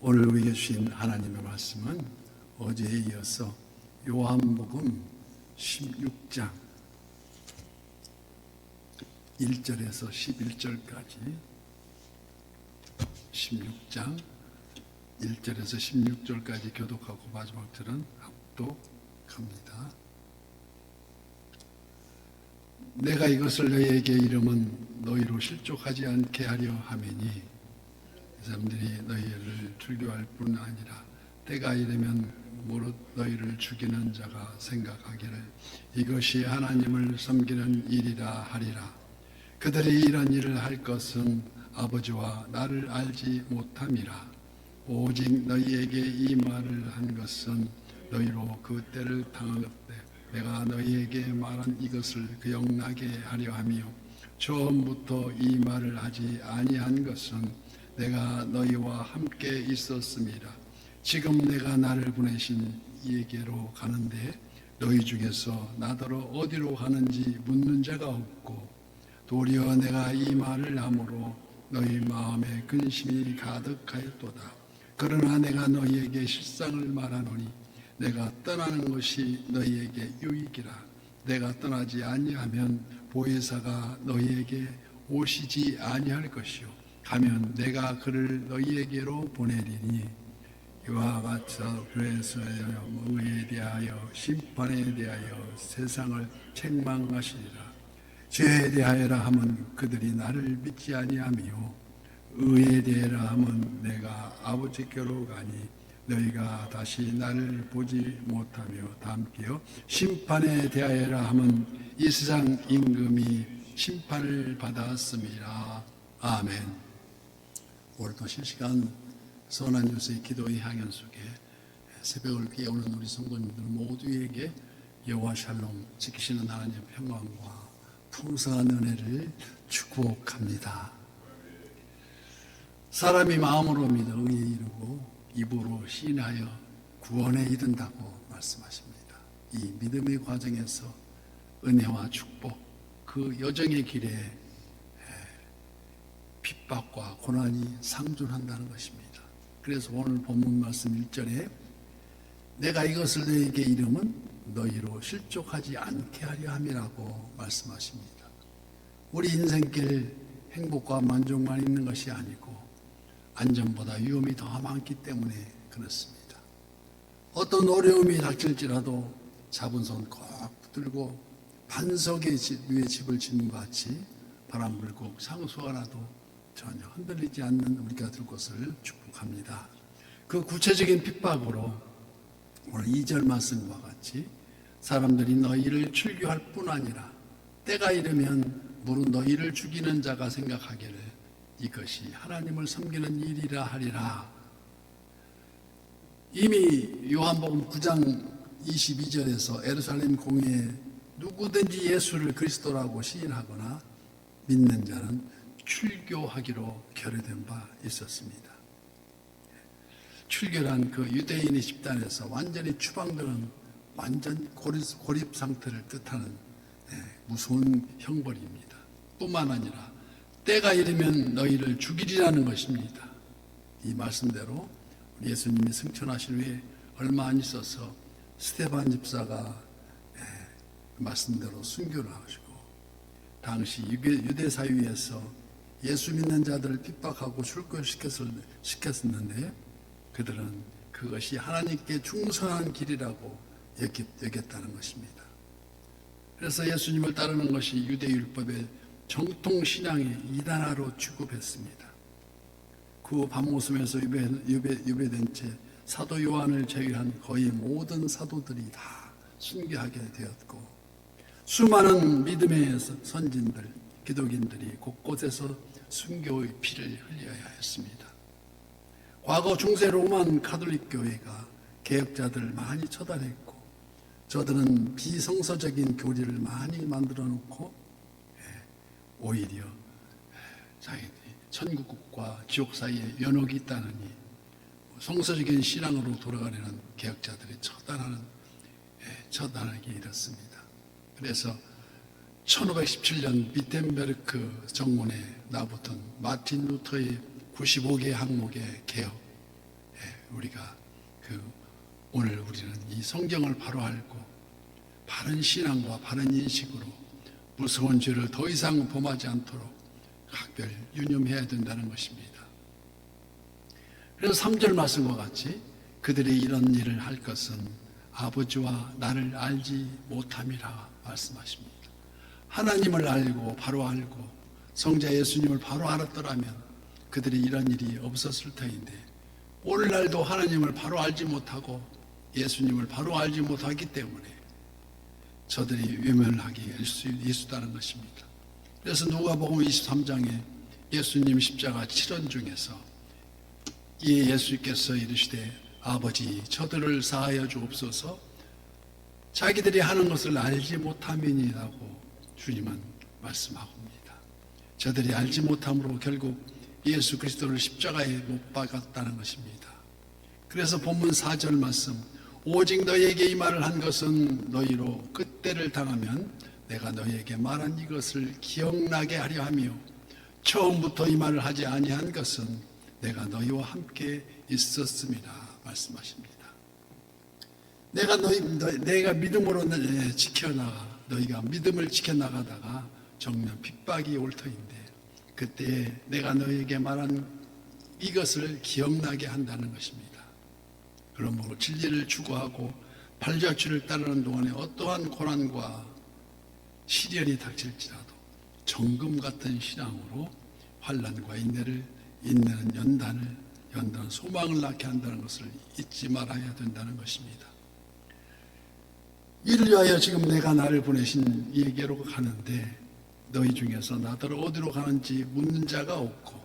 오늘 우리에게 주신 하나님의 말씀은 어제에 이어서 요한복음 16장 1절에서 11절까지 16장 1절에서 16절까지 교독하고 마지막 절은 합독합니다. 내가 이것을 너희에게 이름은 너희로 실족하지 않게 하려 하매니 이 사람들이 너희를 출교할 뿐 아니라 때가 이르면 무릇 너희를 죽이는 자가 생각하기를 이것이 하나님을 섬기는 일이라 하리라. 그들이 이런 일을 할 것은 아버지와 나를 알지 못함이라. 오직 너희에게 이 말을 한 것은 너희로 그 때를 당할 때 내가 너희에게 말한 이것을 기억나게 하려 하며 처음부터 이 말을 하지 아니한 것은 내가 너희와 함께 있었음이라. 지금 내가 나를 보내신 이에게로 가는데 너희 중에서 나더러 어디로 가는지 묻는 자가 없고 도리어 내가 이 말을 함으로 너희 마음에 근심이 가득하였도다. 그러나 내가 너희에게 실상을 말하노니 내가 떠나는 것이 너희에게 유익이라. 내가 떠나지 아니하면 보혜사가 너희에게 오시지 아니할 것이요 가면 내가 그를 너희에게로 보내리니 이와 같이 그래서 의에 대하여 심판에 대하여 세상을 책망하시리라. 죄에 대하여라 하면 그들이 나를 믿지 아니하며 의에 대하여라 하면 내가 아버지께로 가니 너희가 다시 나를 보지 못하며 담기어 심판에 대하여라 하면 이 세상 임금이 심판을 받았음이라. 아멘. 오늘도 실시간 선한 요새의 기도의 향연 속에 새벽을 깨우는 우리 성도님들 모두에게 여호와 샬롬 지키시는 하나님의 평강과 풍성한 은혜를 축복합니다. 사람이 마음으로 믿어 의에 이르고 입으로 시인하여 구원에 이른다고 말씀하십니다. 이 믿음의 과정에서 은혜와 축복, 그 여정의 길에 핍박과 고난이 상존한다는 것입니다. 그래서 오늘 본문 말씀 1절에 내가 이것을 너희에게 이름은 너희로 실족하지 않게 하려 함이라고 말씀하십니다. 우리 인생길 행복과 만족만 있는 것이 아니고 안전보다 위험이 더 많기 때문에 그렇습니다. 어떤 어려움이 닥칠지라도 잡은 손 꼭 붙들고 반석 위에 집을 짓는 것 같이 바람 불고 상수가 나도 전혀 흔들리지 않는 우리가 될 것을 축복합니다. 그 구체적인 핍박으로 오늘 2절 말씀과 같이 사람들이 너희를 출교할 뿐 아니라 때가 이르면 무릇 너희를 죽이는 자가 생각하기를 이것이 하나님을 섬기는 일이라 하리라. 이미 요한복음 9장 22절에서 예루살렘 공회에 누구든지 예수를 그리스도라고 시인하거나 믿는 자는 출교하기로 결의된 바 있었습니다. 출교란 그 유대인의 집단에서 완전히 추방되는 완전 고립 상태를 뜻하는 무서운 형벌입니다. 뿐만 아니라 때가 이르면 너희를 죽이리라는 것입니다. 이 말씀대로 예수님이 승천하신 후에 얼마 안 있어서 스데반 집사가 말씀대로 순교를 하시고 당시 유대 사회에서 예수 믿는 자들을 핍박하고 출교시켰었는데 그들은 그것이 하나님께 충성한 길이라고 여겼다는 것입니다. 그래서 예수님을 따르는 것이 유대율법의 정통신앙의 이단화로 취급했습니다. 그 밤모섬에서 유배된 채 사도 요한을 제외한 거의 모든 사도들이 다 순교하게 되었고 수많은 믿음의 선진들, 기독인들이 곳곳에서 순교의 피를 흘려야 했습니다. 과거 중세 로만 가톨릭 교회가 개혁자들을 많이 처단했고 저들은 비성서적인 교리를 많이 만들어 놓고 오히려 자기들이 천국과 지옥 사이에 연옥이 있다느니 성서적인 신앙으로 돌아가려는 개혁자들이 처단하게 이렇습니다. 그래서 1517년 비텐베르크 정문에 나붙은 마틴 루터의 95개 항목의 개혁 오늘 우리는 이 성경을 바로 알고 바른 신앙과 바른 인식으로 무서운 죄를 더 이상 범하지 않도록 각별 유념해야 된다는 것입니다. 그래서 3절 말씀과 같이 그들이 이런 일을 할 것은 아버지와 나를 알지 못함이라 말씀하십니다. 하나님을 알고 바로 알고 성자 예수님을 바로 알았더라면 그들이 이런 일이 없었을 터인데 오늘날도 하나님을 바로 알지 못하고 예수님을 바로 알지 못하기 때문에 저들이 외면하게 할 수 있다는 것입니다. 그래서 누가복음 23장에 예수님 십자가 7원 중에서 이에 예수께서 이르시되 아버지 저들을 사하여 주옵소서 자기들이 하는 것을 알지 못함이니라고 주님은 말씀하옵니다. 저들이 알지 못함으로 결국 예수 그리스도를 십자가에 못 박았다는 것입니다. 그래서 본문 4절 말씀 오직 너희에게 이 말을 한 것은 너희로 끝때를 당하면 내가 너희에게 말한 이것을 기억나게 하려 하며 처음부터 이 말을 하지 아니한 것은 내가 너희와 함께 있었음이라 말씀하십니다. 내가 믿음으로 지켜나가 너희가 믿음을 지켜나가다가 정면 핍박이 올 터인데 그때 내가 너희에게 말한 이것을 기억나게 한다는 것입니다. 그러므로 진리를 추구하고 발자취를 따르는 동안에 어떠한 고난과 시련이 닥칠지라도 정금 같은 신앙으로 환난과 인내를 인내는 연단은 소망을 낳게 한다는 것을 잊지 말아야 된다는 것입니다. 이를 위하여 지금 내가 나를 보내신 이에게로 가는데 너희 중에서 나더러 어디로 가는지 묻는 자가 없고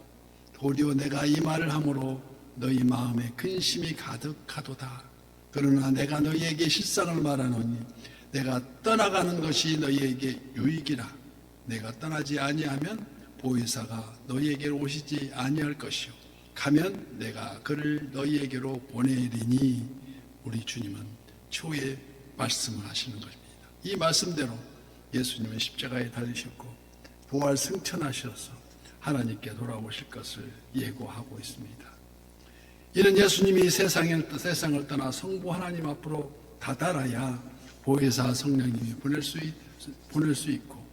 도리어 내가 이 말을 함으로 너희 마음에 근심이 가득하도다. 그러나 내가 너희에게 실상을 말하노니 내가 떠나가는 것이 너희에게 유익이라. 내가 떠나지 아니하면 보혜사가 너희에게로 오시지 아니할 것이요 가면 내가 그를 너희에게로 보내리니. 우리 주님은 초에 말씀을 하시는 것입니다. 이 말씀대로 예수님은 십자가에 달리셨고 부활 승천하셔서 하나님께 돌아오실 것을 예고하고 있습니다. 이는 예수님이 세상을 떠나 성부 하나님 앞으로 다다라야 보혜사 성령님이 보낼 수 있고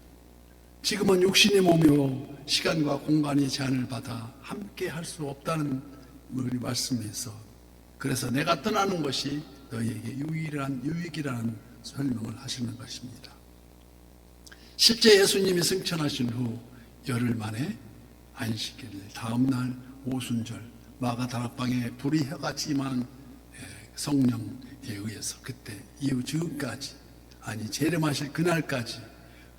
지금은 육신이 몸이요 시간과 공간이 제한을 받아 함께 할 수 없다는 우리 말씀에서 그래서 내가 떠나는 것이 너희에게 유익이라는 설명을 하시는 것입니다. 실제 예수님이 승천하신 후 열흘 만에 안식일 다음날 오순절 마가다락방에 불이 혀같이 임한 성령에 의해서 그때 이후 지금까지 아니 재림하실 그날까지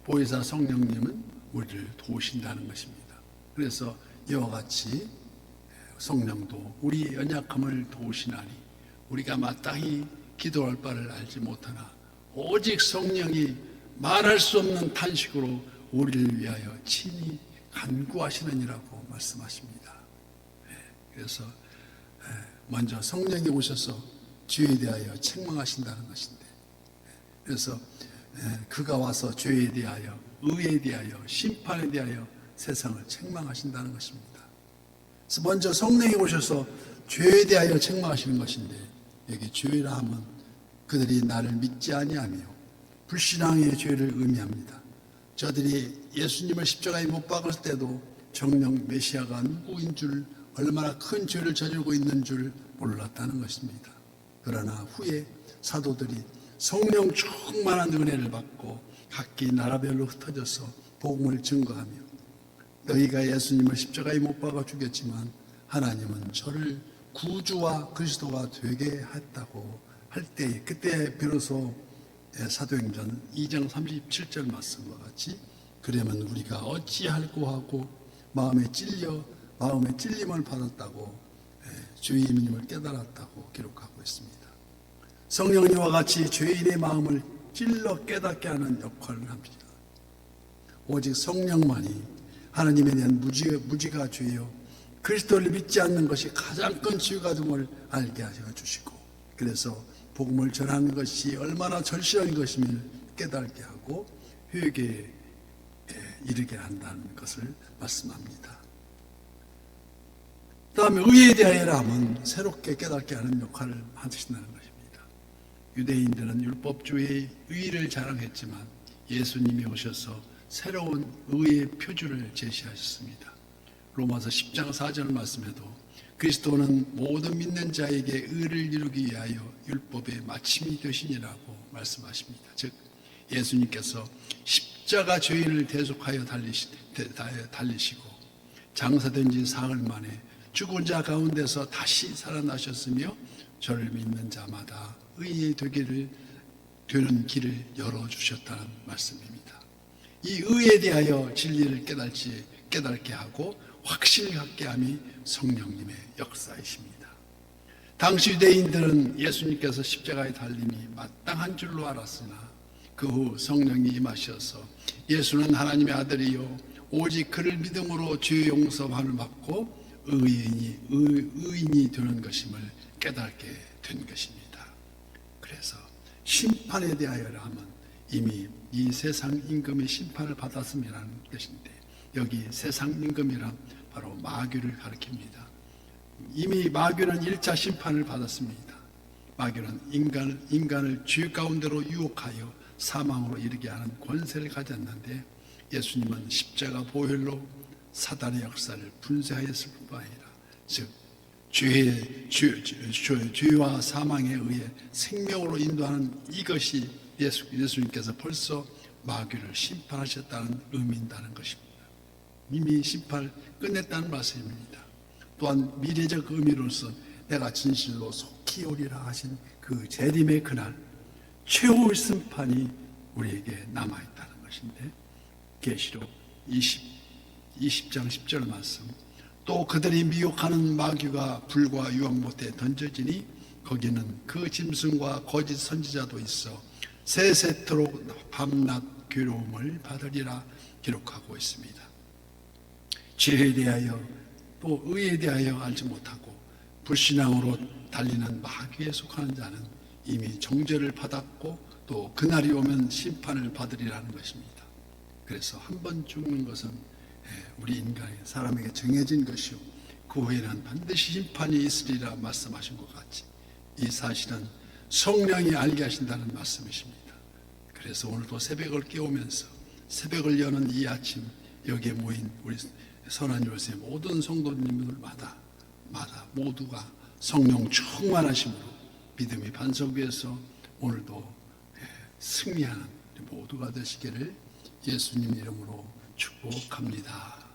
보혜사 성령님은 우리를 도우신다는 것입니다. 그래서 이와 같이 성령도 우리 연약함을 도우시나니 우리가 마땅히 기도할 바를 알지 못하나 오직 성령이 말할 수 없는 탄식으로 우리를 위하여 친히 간구하시느니라고 말씀하십니다. 그래서 먼저 성령이 오셔서 죄에 대하여 책망하신다는 것인데 그래서 그가 와서 죄에 대하여 의에 대하여 심판에 대하여 세상을 책망하신다는 것입니다. 그래서 먼저 성령이 오셔서 죄에 대하여 책망하시는 것인데 여기 죄라 하면 그들이 나를 믿지 아니하며 불신앙의 죄를 의미합니다. 저들이 예수님을 십자가에 못 박을 때도 정령 메시아가 누구인 줄 얼마나 큰 죄를 저지르고 있는 줄 몰랐다는 것입니다. 그러나 후에 사도들이 성령 충만한 은혜를 받고 각기 나라별로 흩어져서 복음을 증거하며 너희가 예수님을 십자가에 못 박아 죽였지만 하나님은 저를 구주와 그리스도가 되게 했다고 할 때에 그때 비로소 사도행전 2장 37절 말씀과 같이 그러면 우리가 어찌할꼬 하고 마음에 찔림을 받았다고 주님을 깨달았다고 기록하고 있습니다. 성령은 이와 같이 죄인의 마음을 찔러 깨닫게 하는 역할을 합니다. 오직 성령만이 하나님에 대한 무지가 죄요 그리스도를 믿지 않는 것이 가장 큰 죄가 됨을 알게 하셔 주시고 그래서 복음을 전하는 것이 얼마나 절실한 것임을 깨닫게 하고 회개에 이르게 한다는 것을 말씀합니다. 그 다음에 의에 대하여라면 새롭게 깨닫게 하는 역할을 하신다는 것입니다. 유대인들은 율법주의의 의의를 자랑했지만 예수님이 오셔서 새로운 의의 표준을 제시하셨습니다. 로마서 10장 4절 말씀에도 그리스도는 모든 믿는 자에게 의를 이루기 위하여 율법의 마침이 되시니라고 말씀하십니다. 즉 예수님께서 십자가 죄인을 대속하여 달리시고 장사된 지 사흘 만에 죽은 자 가운데서 다시 살아나셨으며 저를 믿는 자마다 의의 되는 길을 열어주셨다는 말씀입니다. 이 의에 대하여 진리를 깨닫게 하고 확신을 갖게 함이 성령님의 역사이십니다. 당시 유대인들은 예수님께서 십자가에 달림이 마땅한 줄로 알았으나 그 후 성령이 임하셔서 예수는 하나님의 아들이요 오직 그를 믿음으로 죄 용서함을 받고 의인이 되는 것임을 깨닫게 된 것입니다. 그래서 심판에 대하여라 하면 이미 이 세상 임금의 심판을 받았음이라는 뜻인데 여기 세상 임금이란 바로 마귀를 가리킵니다. 이미 마귀는 1차 심판을 받았습니다. 마귀는 인간을 죄 가운데로 유혹하여 사망으로 이르게 하는 권세를 가졌는데 예수님은 십자가 보혈로 사단의 역사를 분쇄하였을 뿐 아니라 즉 죄와 사망에 의해 생명으로 인도하는 이것이 예수님께서 벌써 마귀를 심판하셨다는 의미인다는 것입니다. 이미 심판을 끝냈다는 말씀입니다. 또한 미래적 의미로서 내가 진실로 속히 오리라 하신 그 재림의 그날 최후의 심판이 우리에게 남아있다는 것인데 계시록 20장 10절 말씀 또 그들이 미혹하는 마귀가 불과 유황못에 던져지니 거기는 그 짐승과 거짓 선지자도 있어 세세토록 밤낮 괴로움을 받으리라 기록하고 있습니다. 죄에 대하여 또 의에 대하여 알지 못하고 불신앙으로 달리는 마귀에 속하는 자는 이미 정죄를 받았고 또 그날이 오면 심판을 받으리라는 것입니다. 그래서 한 번 죽는 것은 우리 인간의 사람에게 정해진 것이요 그 후에는 반드시 심판이 있으리라 말씀하신 것 같이 이 사실은 성령이 알게 하신다는 말씀이십니다. 그래서 오늘도 새벽을 깨우면서 새벽을 여는 이 아침 여기에 모인 우리 선한 요새 모든 성도님들마다 모두가 성령 충만하심으로 믿음의 반석 위에서 오늘도 승리하는 모두가 되시기를 예수님 이름으로 축복합니다.